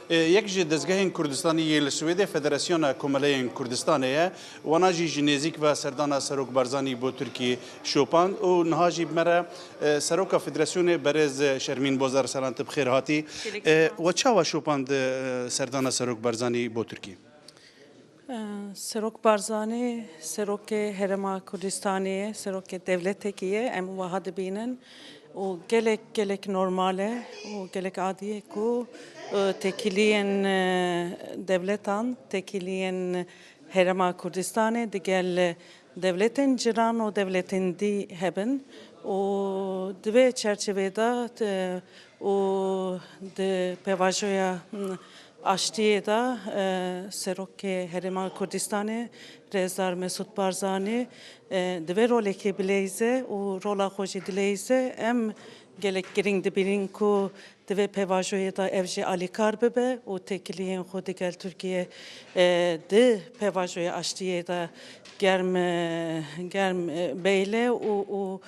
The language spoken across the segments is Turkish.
یک جی دزگهین کردستانی یه لسویده فدراسیون کمالین کردستانیه وناجی جنزیک و سردان سروک برزانی با ترکیه شوپان و نهاجی مره سروک فدراسیون برز شرمین بازار سلامت بخیر هاتی و چه و شوپان سردان سروک برزانی با ترکیه سروک برزانی سروک هرما کردستانیه سروک devletekiye em vahat binen o gelek normale o gelek adiye ku tekiliyen devletan tekiliyen herema Kürdistan'e digel devletin ciran o devletin di hebben o dve çerçevede o de pevajoya Aştiye da Serokke Herema Kürdistan'e Rezdar Mesut Barzani dve roleki bileyze o rola hoji dileyze em gelek giring birin ku dve pevajoya da evji Ali Karbebe o tekiliyen hodi gel Türkiye de pevajoya aştiye da germ beyle o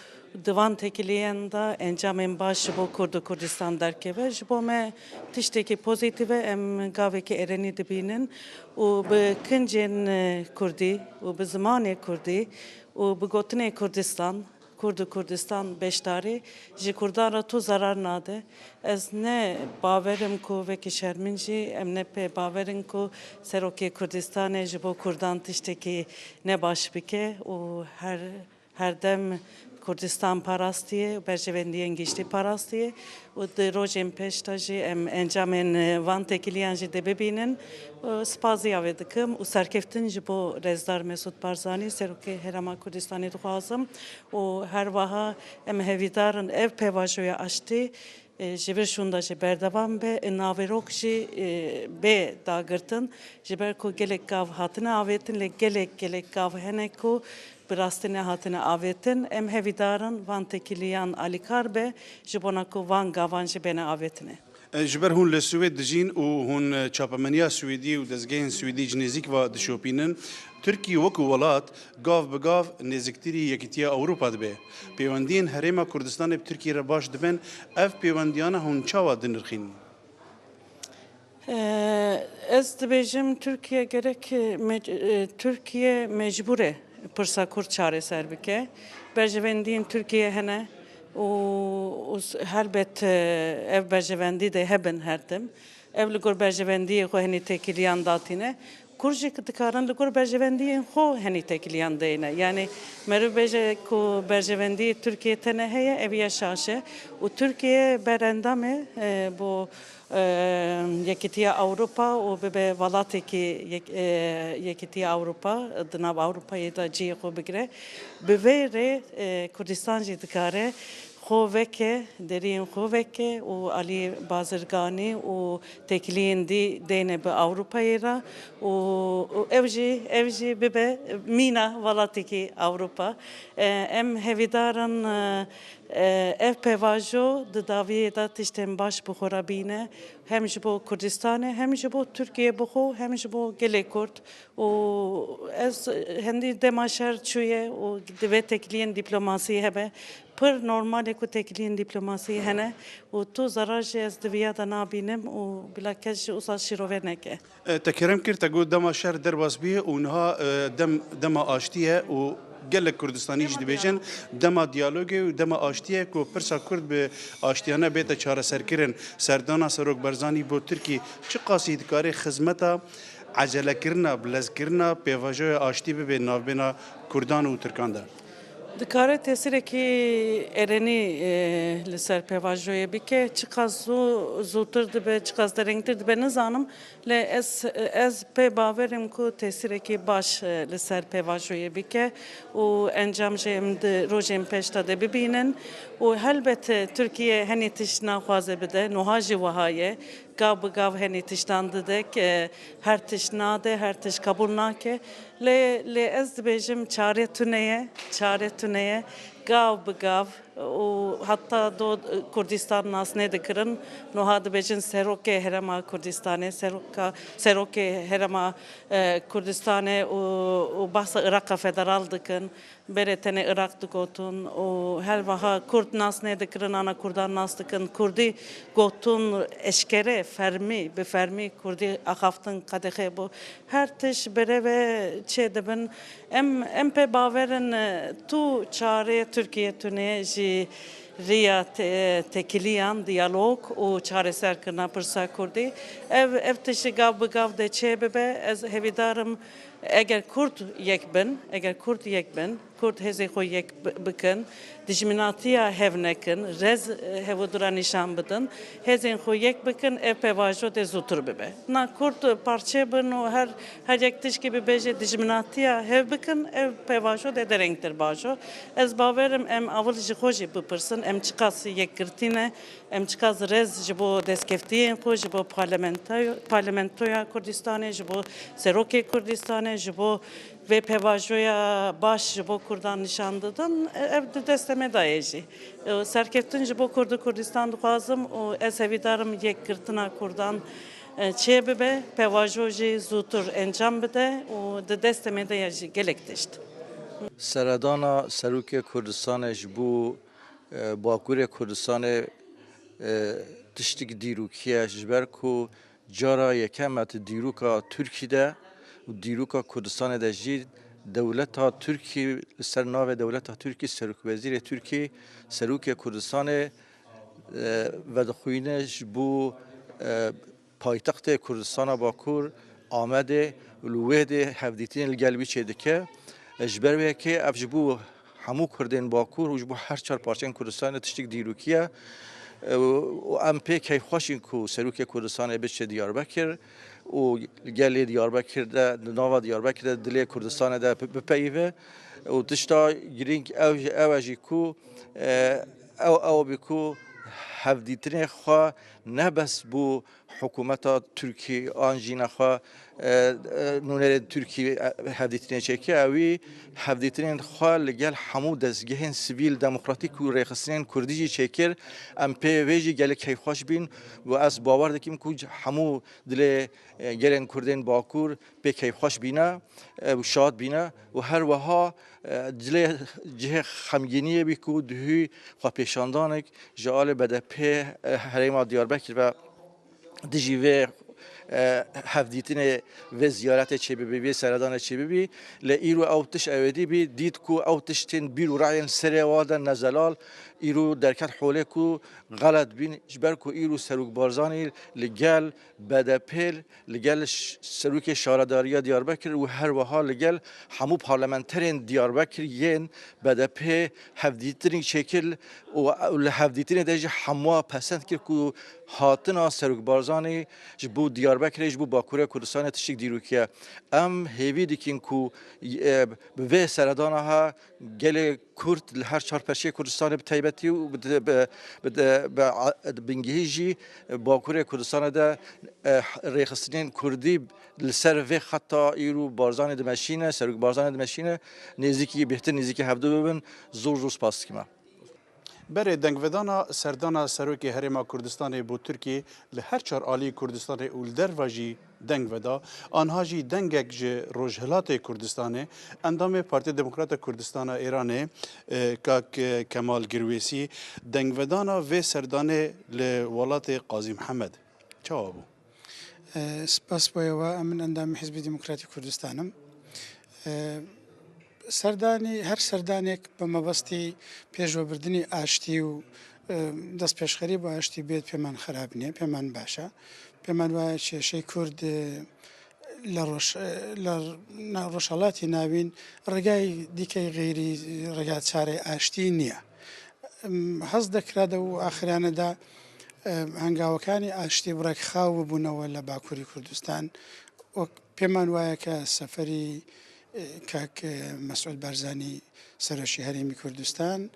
Divan tekiliyen da encamen baş bu Kurdistan derkeve jibo me tişteki pozitive em gaveki ereni dibinin o be kincen Kurdi o be zamane Kurdi o be gotne Kurdistan beştari ji Kurdara tu zarar nade ez ne baverim ku ve ki şerminci em ne pe baverin ku seroke Kurdistan'e jibo Kurdan tişteki ne baş bike o her dem Kurdistan parastiye, berjevendiyen geçti parastiye. O de rojem peştajı em encamen van tekiliyanjı de bebinin spazya vedikim. O serkeftin jibo Rezdar Mesut Barzani seruke herama Kurdistan'ı duazım. O her vaha em hevidarın ev pevajoya açtı. Jiber şunda jiber devam be naverok ji be dagırtın jiber ko gelek gav hatına avetin le gelek gav heneku birastine hatına avetin em hevidarın van tekiliyan Ali Karbe jibona ko van gavan jibene avetine جبر هون لسوید دجین و هون چاپمنیا سویدی و دزگین سویدی جنزیک و دشوپینن ترکی وکو ولات گاف بگاف نزکتری یکیتیا اوروپا دبه پیوندین هرما کردستان به ترکیه را باش دبن اف پیوندیانه هون چاوا دنرخین Ez dibêjim Türkiye gerek Türkiye mecbure pırsa kur çareser bike berjevendiyên Türkiye hene o helbet ev berjevendi de hebben herdim ev li gor berjevendiye xwe henî tekiliyan datîne kurjek dikaran li gor berjevendiyên xwe henî tekiliyan deyne yani meriv bêje ku berjevendiyê Türkiye tene heye ev yaşaşe û Türkiye berendame bu Yekitiya Avrupa o bebe valateki Yekitiya Avrupa dınav Avrupa'yı da ciye ko bigre bevere Kurdistan jidikare Xoveke derin xoveke o Ali Bazırgani o tekliğin dene be Avrupa'yı da o evji bebe mina valateki Avrupa em hevidaran ev pevajo da daviye da tişten baş bu xorabine hem jibo Kurdistan'e hem jibo Türkiye bu hem jibo gelekurt o ez hendi demaşer çuye o deve tekliğin diplomasi hebe pır normal ku tekliğin diplomasi hene o tu zararı ez deviya da nabinem o bilakez usal şiroveneke تکرم کرد تا گو دما شهر درباس بیه اونها دما آشتیه و gelek Kurdistani jî dibêjin dema diyalogê û dema aştiye ku pirsa Kurd bi aştiyane bête çareserkirin serdana Serok Barzanî bo Tirkî çi qasî dikarê xizmeta ecelekirina bilezkirina pêvajoya aştî bibe navbêna Kurdan û Tirkan de Dikare tesireki ereni li ser pevajoya bike çıkaz zutur dibe çıkaz derengtir dibe nizanım le ez pe baverim ku tesireki baş li ser pevajoya bike o encam jem de rojem peşta de bibinin o helbette Türkiye hani tişna xwaze bide nohaji vahaye gav hani tiştandı dek her tişnade her tiş kabul nake le ez dibêjim çare tuneye gav bi gav û hatta do Kurdistan nas nedikirin niha dibêjin serokê Herêma Kurdistanê serokê Herêma Kurdistanê û behsa Iraqa federal dikin berê tenê Iraq digotin û her wiha Kurd nas nedikirin ana Kurdan nas dikin Kurdî gotin eşkere fermî bi fermî Kurdî axaftin qedexê bû her tiş berê ve çê dibin em pê bawerin tu çare Türkiye tune ji riya tekiliyan diyalog û çareserkirina pirsa Kurdî ev tiştî gav bi gav de çê bibe ez hevîdarim eger Kurd yek bin Kurd hêzê xwe yek bikin dijminatiya hev nekin rez hevdira nîşan bidin hêzên xwe yek bikin ev pevajo de zûtir bibe na Kurd parçe bin û her yek tişkî bibêje dijminatiya hev bikin ev pevajo de derengtir bajo ez bawerim em awil ji xwe jî bipirsin em çi qas yekgirtîne em çi qas rez ji bo destkeftiyên xwe ji bo parlamentoya Kurdistanê ji bo serokê Kurdistanê ji bo ve pevajoya baş ji bo Kurdan nîşan didin ev di destê me daye jî serkeftin ji bo Kurdistan dixwazim û ez hevîdarim yekgirtina Kurdan çê bibe pevajo jî zûtir encam bide û di destê me de jî gelek tişt. Seredana Serokê Kurdistanê ji bo Bakurê Kurdistanê tiştek dîrokiye ji ber ku cara yekem et dîroka Tirkiyeyê û dîroka Kurdistanê de jî dewleta Tirkiye li ser navê dewleta Tirkiye Serokwezîrê Tirkiye Serokê Kurdistanê vedixwîne ji bo paytextê Kurdistana Bakur Amedê li wê de hevdîtinê li gel wî çê dike ji ber wê yekê ev ji bo hemû Kurdên Bakur û ji bo her çar parçeyên Kurdistanê tiştek dîrokiye û em pê keyxweşîn ku Serokê Kurdistanê biçe Diyarbekir û gelê Diyarbekir de nava Diyarbekir de dilê Kurdistanê de bipeyive û tişta girîng ew jî ku ew bî ku hevdîtinê xwe ne bes bû hikûmeta Tirkiye an jî nexwe nûnerên Tirkiye hevdîtinê çêke ew hevdîtinên xwe li gel hemû destgehên sivîl demokratîk û rêxistinên Kurdî jî çêkir em pê wê jî gelek keyxweş bîn û ez bawer dikim ku hemû dilê gelên Kurdên Bakur pê keyxweş bîne û şad bîne û her wiha dilê cihê xemgîniyê bî ku dihû xwepêşandanek ji alê BDP Herêma Diyarbekir ve dijî vê hevdîtinê vê ziyaretê çêbibî vê seredanê çêbibî li îro ew tiş ew bî dît ku ew tiştên bîr û rayên serê wa de nezelal îro derket holê ku xelet bîn ji ber ku îro Serok Barzanî li gel BDP li gel Serokê Şaredariya Diyarbekir û her wiha li gel hemû parlamenterên Diyarbekir yên BDP hevdîtinê çêkir û li hevdîtinê de jî hemû pesend kir ku hatina Serok Barzanî ji bo Diyarbekirê ji bo Bakurê Kurdistanê tiştek dîrokiye em hêvî dikin ku bi vê seredana ha gelê Kurd li her çar perçeyê Kurdistanê bi taybetî û bi bingehî jî Bakurê Kurdistanê de rêxistinên Kurdî li ser vê xeta îro Barzanê dimeşîne Serok Barzanê dimeşîne nêzîkî bêhtir nêzîkî hevdû bibin zor spas dikim. Berê dengvedana serdana Serokê Herêma Kurdistanê bû Tirkiye li her çar aliyê Kurdistanê û li derve jî deng veda anha jî dengek ji Rojhilatê Kurdistanê endamê Partiya Demokrata Kurdistana Îranê Kak Kemal Girwêsî dengvedana vê serdanê li welatê Qazî Mihemed çawa bû? Spas boyewa min endamê Hizbê Demokratîk Kurdistanım. Serdanî her serdanek bi mebestî pêşvebirdinê aştî û dest pêşxerî bi aştî bêt pêman xerab niye pêman baş e pêman waye kêşey Kurd li Rojhilatê navîn regayê dîkeyê غêrî rega çarê aştî niye. Hez dikira de û axirane de hengavekani aştî bi rekxaw bibûnewe li Bakurê Kurdistan pêman waye ke seferî Kak Mesûd Barzanî Serokê Herêmî Kurdistan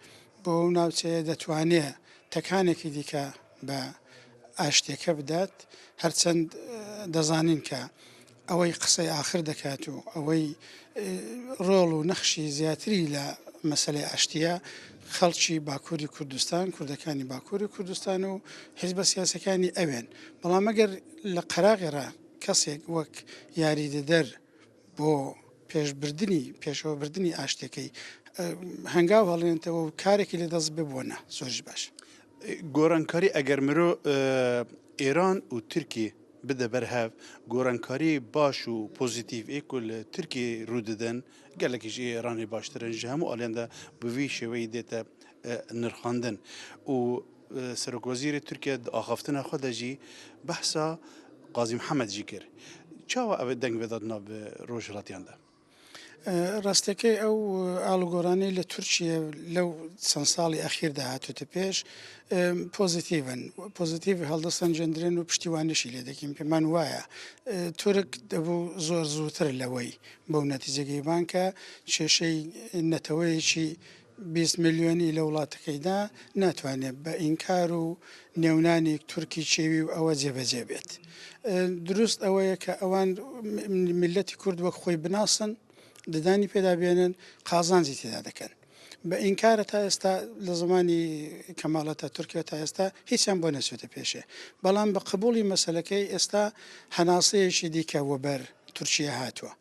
bo ew navçeyê detwaniye tekanekî dîke bi aştiyeke bidet herçend dezanin ke ew qisey axir diket û ew rol û nexşî ziyatî li مەسلەی ئاشتیە خەڵکی باکووری کوردستان کوردەکانی باکووری کوردستان و حیزبە سیاسەکانی ئەوێن بەڵام ئەگەر لە قەراغێرا کەسێک وەک یاریدەدەر بۆ پێشەوەبردننی ئاشتەکەی هەنگاو هەڵێنێتەوە و کارێکی لە دەست ببووە زۆرش باش. گۆرانکاری ئەگەر مرۆ ئێران و تورکی بدە بەرهەв گۆرانکاری باش و پۆزیتیڤ ئێکو لە تورکی ڕووددەن gelekî jî Îranê baştir in ji hemû alên de bi vî şêweyî dête nirxandin û Serokwezîrê Tirkiye di axaftina xwe de jî behsa Qazî Mihemed jî kir. Çawa ev deng veda nav bi rojhilatiyan de? ڕاستەکەی ئەو ئاڵوگۆرانەی لە تورکیە لەو چەند ساڵی ئەخیردا هاتوتە پێش پۆزیتیڤ هەڵدەستان جەندرێن و پشتیوانیشی لێ دەکەین پێمان وایە تورک دەبوو زۆر زووتر لەوەی بەو نەتیجەگەی بانکە کێشەی نەتەوەیەکی 20 میلیۆنی لە وڵاتەکەیدا ناتوانێت بە ئینکار و نێونانی تورکی چێوی و ئەوە جێبەجێ بێت. دروست ئەوەیە کە ئەوان میلەتی کورد وەک خۆی بناسن ددانی پێدا بێنن قازانجی تێدا دەکەن بە ئینکارە تا ئێستا لە زمانی کەماڵەتە تورکیا تا ئێستا هیچیان بۆ نەچێتە پێشێ بەڵام بە قبولی مەسلەکەی ئێستا هەناسەیەکی دیکە وەبەر تورکیا هاتووە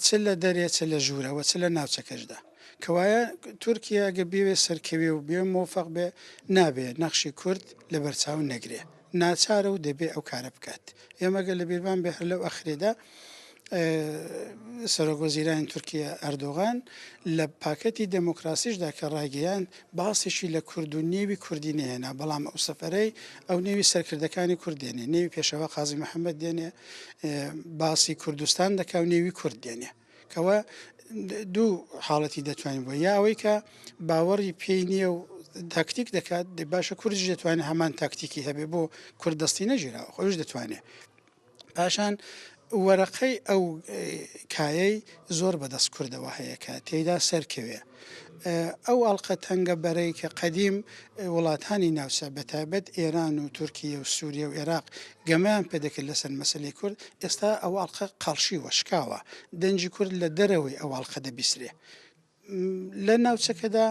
چ لە دەرێ چ لە ژوورەوە چ لە ناوچەکەشدا کەوایە تورکیا گە بێوێ سەرکەوێ و بێ مۆفەق بێ نابێ نەخشی کورد لە بەرچاو نەگرێ ناچارە و دەبێ ئەو کارە بکات ئێمەگە لە بیرمان بێ هەر لەو ئەخرێدا سەرۆکوەزیرانی تورکیا ئەردۆغان لە پاکەتی دموکراسیشدا کە ڕاگەیان باسێکی لە کورد و نێوی کوردی نێنا بەڵام ئەو سەفەرەی ئەو نێوی سەرکردەکانی کورد دێنێ نێوی پێشەوە قازی محەممەد دێنێ باسی کوردستان دەکا و نێوی کورد دێنێ کەوە دوو حاڵەتی دەتوانین بۆ یا ئەوەی کە باوەڕی پێی نییە و تاکتیک دەکات باشە کوردش دەتوانێت هەمان تاکتیکی هەبێ بۆ کورددەستی نەژیراوە خۆش دەتوانێت پاشان وەرەقەی ئەو کایەی زۆر بەدەست کوردەوە هەیە کە تێیدا سەرکەوێ ئەو ئەڵلقە تەنگە بەرەی کە قەدیم وڵاتانی ناوچە بەتابەت ئێران و تورکیە و سووریا و عێراق گەمان پێدەکرد لەسەر مەسلەی کورد ئێستا ئەو ئەڵلقە قەڵشی وەشکاوە دەنجی کورد لە دەرەوەی ئەو ئەڵلقە دەبیسرێ لە ناوچەکەدا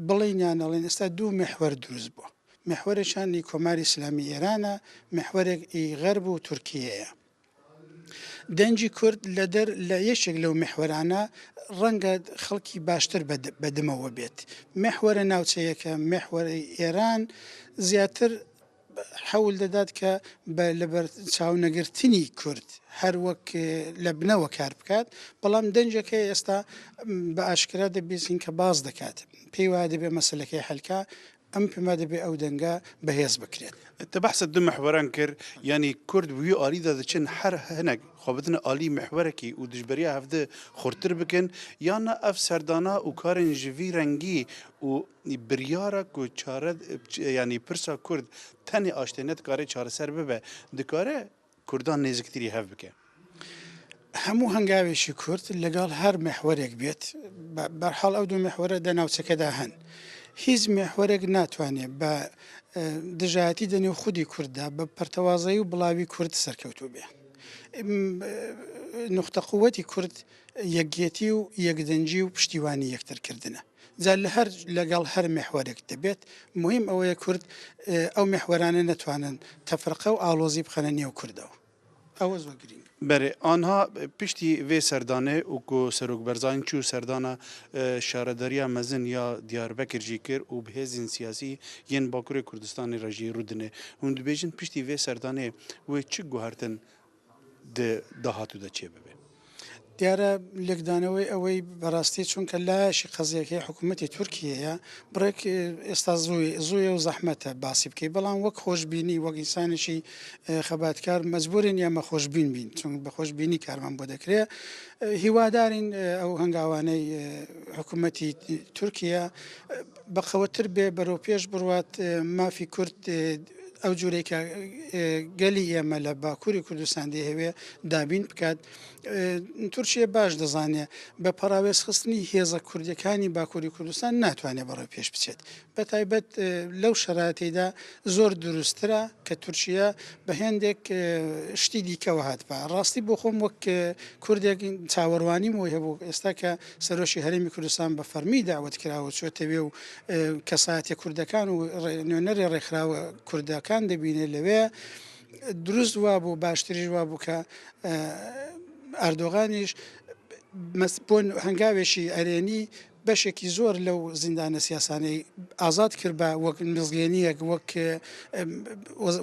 بڵێنیانەڵێن ئێستا دوو محور دروست بووە محورێکشانی کۆماری ئیسلامی ئێرانە محورێک غەرب و تورکیەیە دەنجی کورد لە یەشێک لەو محوەرانە ڕەنگە خەڵکی باشتر بەدمەوە بێت محوەرە ناوچەیەکە محوەری ئێران زیاتر حەول دەدات کە لەبەر چاونەگرتنی کورد هەر وەک لە بنەوە کار بکات بەڵام دەنجەکە ئێستا بە ئاشکرا دەبیستین کە باز دەکات پێی وایە دەبێ مەسلەکەی هەلکا ئەم پێما دەبێ ئەو دەنگە بەهێز بکرێت Te behsa du mehweran kir yanî Kurd wî alî de diçin her hinek xwebitina alî mehwerekî û dijberiya hevdê xurtir bikin yana ev serdana û karên ji vî rengî û biryara ku çare yanî pirsa Kurd tenê aştê dikare çareser bibe dikare Kurdan nêziktirî hev bike. هەموو هەنگاوێکی کورد لەگەڵ هەر مەحوەرێک بێت بەرحاڵ ئەو دوو مەحوەرە دەناوچەکەدا هەن هیچ مێحوەرێک ناتوانێت بە دژایەتی دەنێو خودی کووردا بە پەرتەوازایی و بڵاوی کورد سەرکەوتوو بێ نقطە قووەتی کورد یەکگێتی و یەکدەنجی و پشتیوانی یەکترکردنە جا لەگەڵ هەر مێحوەرێک دەبێت مهم ئەوەیە کورد ئەو مێحوەرانە نەتوانن تەفرقە و ئاڵۆزی بخەنە نێو کوردەوە ئەوە زۆر گرنگە Berê anha piştî vê serdanê û ku serokberzan çû serdana şaredariya mezin ya Diyarbekir jî kir û bihêzên siyasî yên Bakurê Kurdistanê re jî rûdine. Hûn dibêjin piştî vê serdanê wê çi guhertin di dahatû de çê bibe. دیارە لێکدانەوەی ئەوەی بەڕاستی چونکە لایەشی قەزیەکەی حکوومەتی تورکیەیە بڕێک ئێستا زوویە و زەحمەتە باسی بکەی بەڵام وەک خۆشببینی وەک ئینسانێکی خەباتکار مەجبورین یامە خۆشببین بین چون بە خۆشببینی کارمان بۆ دەکرێت هیوادارین ئەو هەنگاوانەی حکوومەتی تورکیا بەخەوەتر بێ بەرەو پێش بڕوات مافی کورد ئەو جوورەی کە گەلی ئێمە لە باکووری کوردستان دەهەوێ دابین بکات تورکیا باش دەزانێت بە پەراوێزخستنی هێزە کوردەکانی باکووری کوردستان ناتوانێت بەڕێ پێش بچێت بە تایبەت لەو شەراتەیدا زۆر دروسترە کە تورکیا بە هێندێک شتی دیکەوە هاتبە ڕاستی بۆ خۆم وەک کوردێک چاوەڕوانیم وی هەبوو ئێستا کە سەرۆشی هەرێمی کوردستان بە فەرمی داوت کراوە چۆتەوێ و کەساتێ کوردەکان و نوێنەری ڕێکخراوە کوردەکان دەبینێت لەوێ دروست وا بوو باشتریش وا بوو کە ئەردۆغانیش بۆ هەنگاوێکی ئەرێنی بەشێکی زۆر لەو زیندانە سیاسانەی ئازاد کرد بە وەک مزگەێنیەک وەک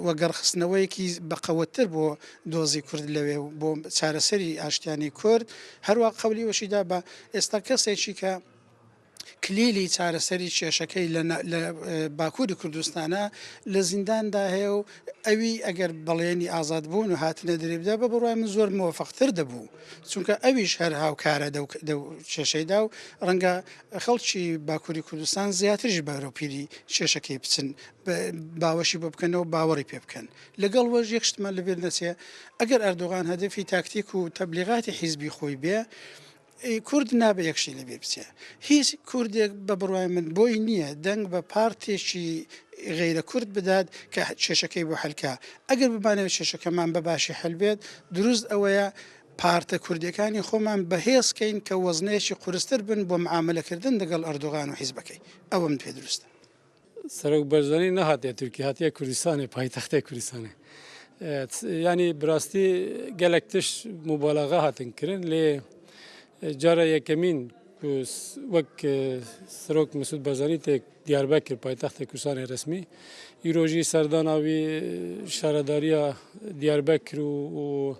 وەگەڕخستنەوەیەکی بەقەوەتر بۆ دۆزی کورد لەوێ بۆ چارەسەری ئاشتیانی کورد هەروە قەولی وەشیدا بە ئێستا کەسێکی کە کلیلی چارەسەری کێشەکەی لە باکووری کوردستانە لە زینداندا هەیە و ئەوی ئەگەر بەڵێنی ئازاد بوون و هاتنە دەریبدا بە بڕای من زۆر مۆفەقتر دەبوو چونکە ئەویش هەر هاوکارە کێشەیدا و ڕەنگە خەڵکی باکووری کوردستان زیاتریش بەرەوپیری کێشەکەی بچن باوەشی بۆ بکەنەوە باوەڕی پێ بکەن لەگەڵ وەژ یەک شتمان لەبێر نەچێ ئەگەر ئەردۆغان هەدەفی تاکتیک و تەبلیغاتی حیزبی خۆی بێ کورد نابێ یەکشی لەبێ بچێ هیچ کوردێک بە بڕوای من بۆی نییە دەنگ بە پارتێکی غیرە کورد بدات کە کێشەکەی بۆ هەلکا ئەگەر ببانەوە کێشەکەمان بە باشی هەلبێت دروست ئەوەیە پارتە کوردەکانی خۆمان بەهێزکەین کە وەزنەیەکی قورستر بن بۆ معاملەکردن لەگەڵ ئەردۆغان و حیزبەکەی ئەوەم پێ دروستە سەرۆک بەرزەنی نەهاتێت تورکی هاتیە کوردستانی پایتەختەی کوردستانی ینی براستی gelek tişt mübalağa hatin kirin lê cara yekemîn wek Serok Mesûd Barzanî tê Diyarbekir paytextê Kurdistanê resmî îro jî serdana wî şaredariya Diyarbekir û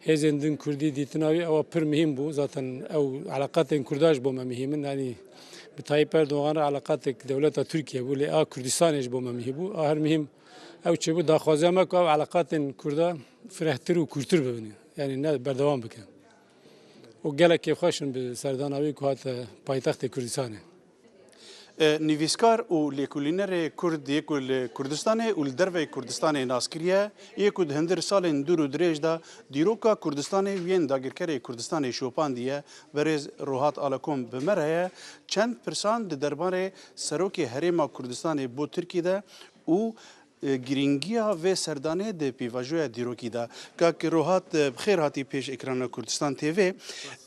hêzên din Kurdî dîtina wî ewa pir mihîm bû zaten ew eleqatên Kurda ji bo me mihîm in yanî bi Tayyip Erdogan re eleqatek dewleta Tirkiye bû lê a Kurdistanê ji bo me mihî bû a her mihîm ew çêbû daxwaziya me ku ew eleqatên Kurda firehtir û kûrtir bibîne yanî ne berdewam bikin û gelekê xweş in bi serdana wî ku hate paytextê Kurdistanê. Nivîskar û lêkolînerê Kurd yê ku li Kurdistanê û li derveyê Kurdistanê nas kiriye yê ku di hindir salên dûr û dirêj da dîroka Kurdistanê yên dagirkerê Kurdistanê şopandiye berêz Rohat Alekom bi me re ye çend pirsan di derbarê Serokê Herêma Kurdistanê bo Tirkiye de û girîngiya vê serdanê di pîvajoya dîrokî de kakî Rohat bixêr hatî pêş ekrana Kurdistan TV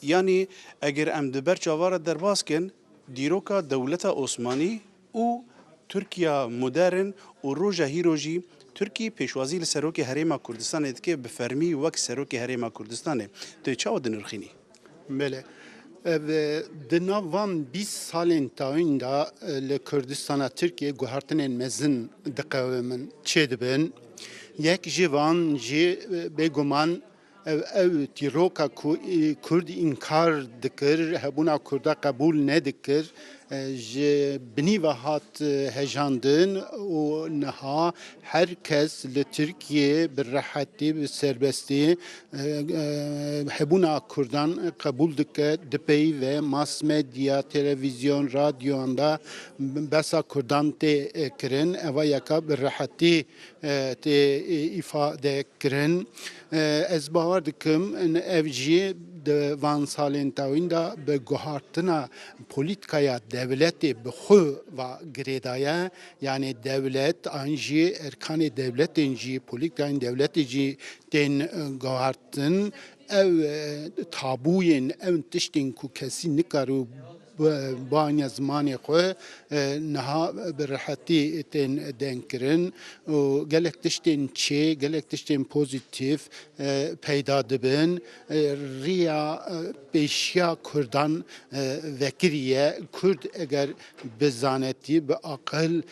yanî eger em di ber çavara derbaskin dîroka dewleta Osmanî û Tirkiya modern û roja hîro jî Tirkî pêşwazî li Serokê Herêma Kurdistanê dike bi fermî wek Serokê Herêma Kurdistanê tu çawa dinirxînî Bele di nav van 20 salên tawîn da li Kurdistana Tirkiye guhartinên mezin diqewimin çê dibin yek ji van jî bêguman ew tîroka Kurd înkar dikir hebûna Kurda qebûl nedikir ji binîve hat hejandin û niha her kes li Tirkiye bi rehetî bi serbestî hebûna Kurdan qebûl dike dipey ve mas medya televizyon radyoan da besa Kurdan tê kirin eva yeka bi rehetî tê îfade kirin ez bawer dikim ev jî di van salên tawîn da bi guhartina polîtikaya devletê bi xwe ve girêdaye yani devlet an jî erkanê devletên jî polîtikayên devletê jî tên guhartin ev tabûyên ew tiştên ku kesî nikarû banya zimanê xwe niha bi rehetî tên denkirin û gelek tiştên çê gelek tiştên pozîtîv peyda dibin rêya pêşiya Kurdan vekiriye Kurd eger bi zanetî bi aqil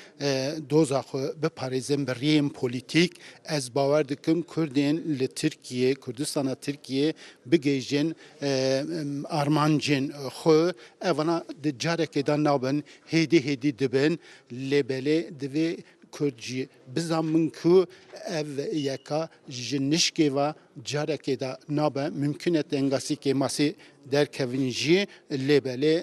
doza xwe biparêzin bi rêyên polîtîk ez bawer dikim Kurdên li Tirkiye Kurdistana Tirkiye bigêjin armancên xwe evana di carekê de nabin hêdî hêdî dibin lêbelê divê Kurd jî bizamin ku ev yeka ji nişkê ve carekê de nabe mümkün et engasîkê masî derkevin jî lêbelê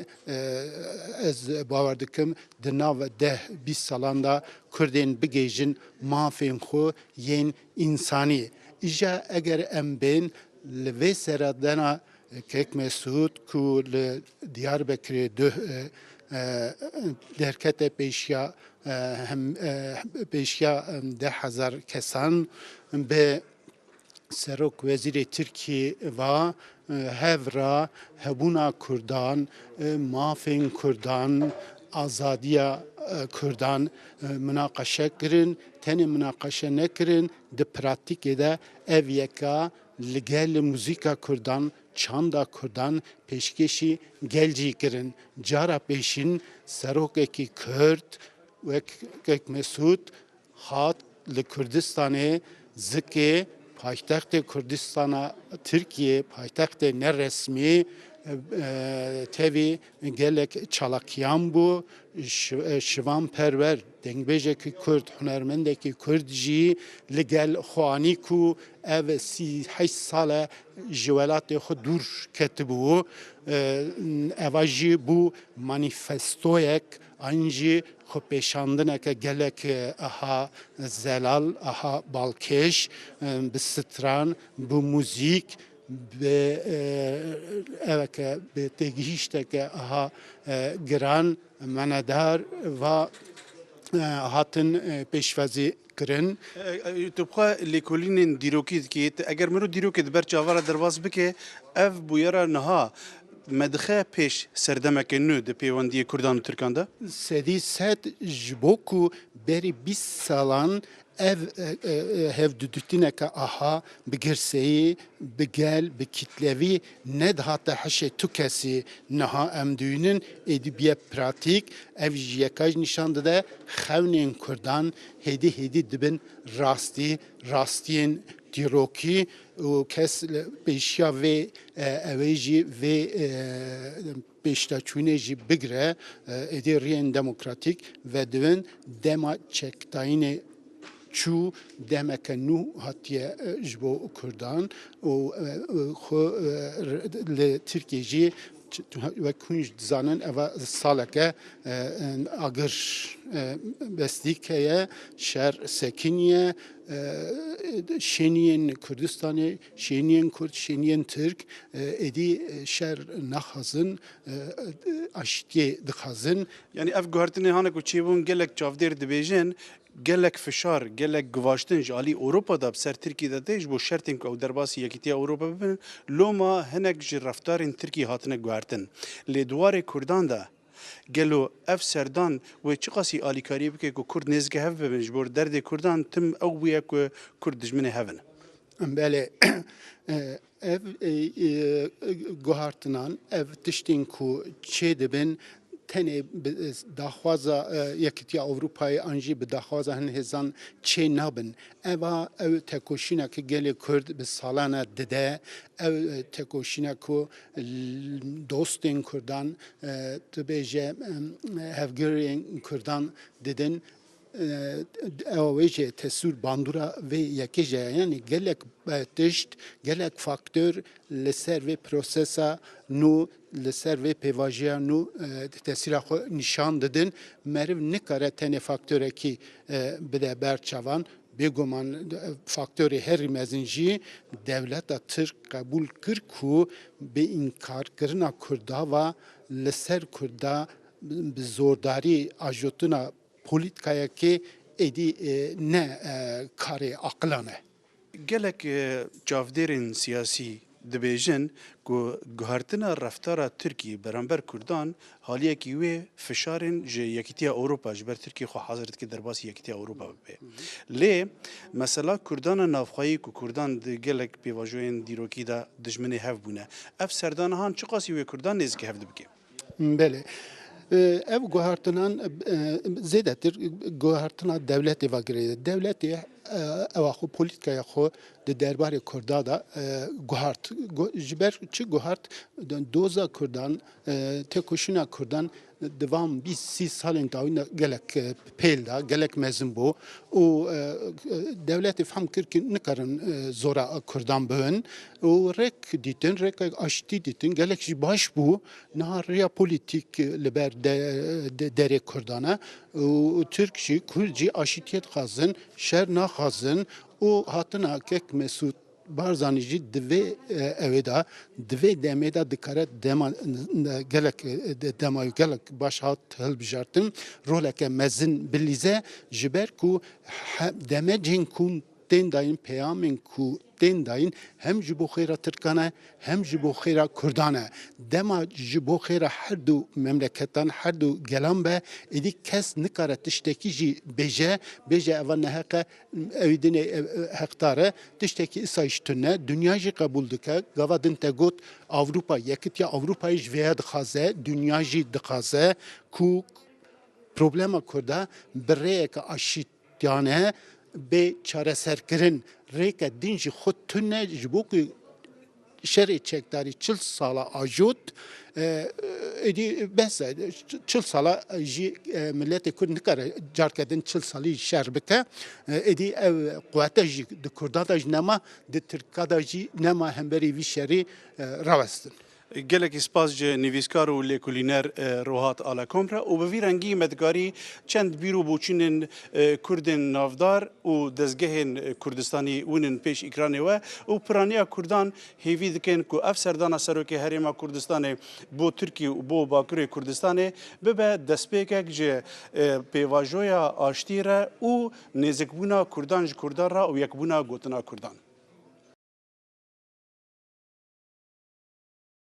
ez bawer dikim di nav 10-20 salan da Kurdên bigêjin mafên xwe yên însanî. İja eger em bên li vê seradena Kek Mesut ku li Diyarbekirê derkete pêşiya pêşiya 10,000 kesan bi Serok Wezîrê Tirkiye ve hevra hebûna Kurdan, mafên Kurdan, azadiya Kurdan münaqeşe kirin, tenê münaqeşe nekirin, di pratikê de ev yeka li gel müzîka Kurdan, çanda Kurdan pêşkêşî gelcî kirin. Cara pêşîn serokekî Kurd wek Kek Mesut hat li Kurdistanê zikê paytextê Kurdistana Tirkiye paytextê neresmî tevî gelek çalakiyan bû şivan perwer dengbêjekî Kurd hunermendekî Kurd jî li gel xwanî ku ev 38 sal ji welatê xwe dûr ketibû eva jî bû manîfestoyek an jî xwepêşandineke gelek aha zelal aha balkêş bi stran bi mûzîk bi eveke bi têgihîşteke aha giran menedar ve hatin pêşvezî kirin. Tu bixwe lêkolînên dîrokî dikê eger mirov dîrokê di ber çavara derbas bike ev bûyera niha medixe pêş serdemeke nû di pêwendiyê Kurdan û Tirkan de? Sedî sed ji bo ku berî 20 salan ev hevdudûtineke aha bi girseyî, bi gel, bi kitlevî nedihate heşê tu kesî niha em dûnin êdî pratik ev ji yeka jî nîşan dide xewnên Kurdan hêdî dibin rastiyên dîrokî û kes pêşiya vê evê jî vê pêşteçûnê jî bigire êdî rêyên demokratîk ve divin dema çektayînê çû demeke nû hatiye ji bo Kurdan û xwe li Tirkiye jî wek hûn jî dizanin eva saleke agir bezdîkeye şer sekiniye şeniyên Kurdistanê şeniyên Kurd şeniyên Türk êdî şer naxazin aştiyê dixazin. Yani ev guhertinê hane ku çêbûn gelek çavdêr dibêjin gelek fişar, gelek givaştin ji alî Ewropa'da bi ser Tirkiyeyê de tê ji bo şertên ku ew derbasî Yekîtiya Ewropa bibin, loma hinek ji reftarên Tirkiyê hatine guhertin. Lê dwarê Kurdan de gelo ev serdan wê çi qasî alîkariyê bike ku Kurd nêzîke hev bibin ji bo derdê Kurdan tim ew bûye ku Kurd dijminê hevin. Belê ev guhartinan ev tiştên ku çê dibin tenê daxwaza Yekîtiya Ewropayê an jî bi daxwaza hin hêzan çê nabin. Eva ew tekoşîneke gelê Kurd bi salan e dide ew tekoşînek ku dostên Kurdan dibêje hevgirên Kurdan didin ew jê tesûr bandora vê yekê je yani gelek tişt gelek faktör li ser vê prosesa nû li ser vê pêvajiya nû tesîra xwe nîşan didin meriv nikare tenê faktörekî bide ber çavan bêguman faktörê herî mezin jî devleta Tirk qebûl kir ku bi înkarkirina Kurda ve li ser Kurda bi zordarî ajotina polîtikayekê êdî ne karê aqlan e. Gelek çavdêrên siyasî dibêjin ku guhertina reftara Tirkiyê beramber Kurdan haliyekî wê fişarên ji Yekîtiya Ewropa ji ber Tirkiye xwe hazir dike derbasî Yekîtiya Ewropa bibe. Lê mesela Kurdana navxwayî ku Kurdan di gelek pêvajoyên dîrokî de dijminê hev bûne. Ev serdanahan çi qasî wê Kurdan nêzîke hev dibike? Belê. Ev guhartinan zêdetir guhartina devletê vegirê. Devletê ewa xwe polîtikaya xwe di derbarê Kurda da guhart. Ji ber çi guhart doza Kurdan, têkoşîna Kurdan devam biz 6 salên dawîn gelek pêl da gelek mezin bû û devletê fehm kir ki nikarin zora Kurdan bin û rêk dîtin rêkek aştî dîtin gelek jî baş bû niha rêya polîtîk li ber derê Kurdan e û Türk jî Kurd jî aşîtiyê dixwazin şer naxwazin û hatina kek Mesûd Barzanî jî divê evê da divê demê da dikare dema gelek dema gelek baş hat hilbijartin roleke mezin bilîze ji ber ku demecên ku tên dayîn peyamên ku tên dayîn hem ji bo xêra Tirkan e hem ji bo xêra Kurdan e dema ji bo xêra her du memleketan her du gelan be êdî kes nikare tiştekî jî bêje eva neheqe evî dinê hektar e tiştekî îsa jî tune dünya jî qebûl dike gava din te got Avrupa yekîtiya Avrupayê ji vêya dixwaze dünya jî dixwaze ku problema Kurda bi rêyeke aşîtiyane bê çareserkirin rêke din jî xwe tune ji bo ku şerê çekdarî 40 sala ajot êdî behs e 40 sala jî milletê Kurd nikare carke din 40 salî şer bike êdî ev quwete jî di Kurda da jî nema di Tirka da jî nema hemberî vî şerî rawestin. gelekî spas ji nivîskar û lêkolîner rohat ala komre û bi vî rengî me dikarî çend bîro boçûnên Kurdên navdar û dezgehên Kurdistanî wînin pêş îkranê we û piraniya Kurdan hêvî dikin ku ev serdana Serokê Herêma Kurdistanê bo Tirkiye û bo Bakurê Kurdistanê bibe destpêkek ji pêvajoya aştî re û nêzikbûna Kurdan ji Kurdan re û yekbûna gotina Kurdan.